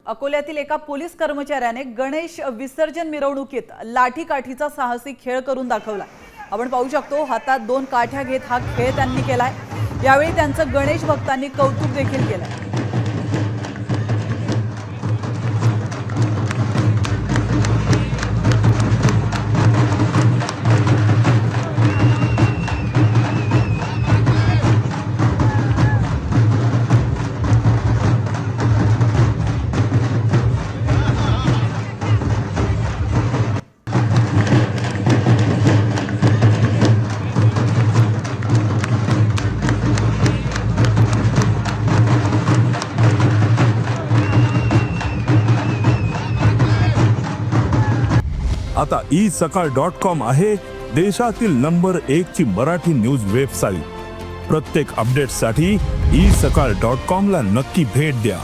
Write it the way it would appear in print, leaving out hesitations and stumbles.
अकोल्यातील एका पोलीस कर्मचाऱ्याने गणेश विसर्जन मिरवणुकीत लाठीकाठीचा साहसी खेळ करून दाखवला। आपण पाहू शकतो हातात 2 काठ्या घेत हा खेळ त्यांनी केलाय। यावेळी त्यांचं गणेश भक्तांनी कौतुक देखील केलंय। आता isakal.com आहे देशातील नंबर 1 ची मराठी न्यूज वेबसाईट। प्रत्येक अपडेटसाठी isakal.com ला नक्की भेट द्या।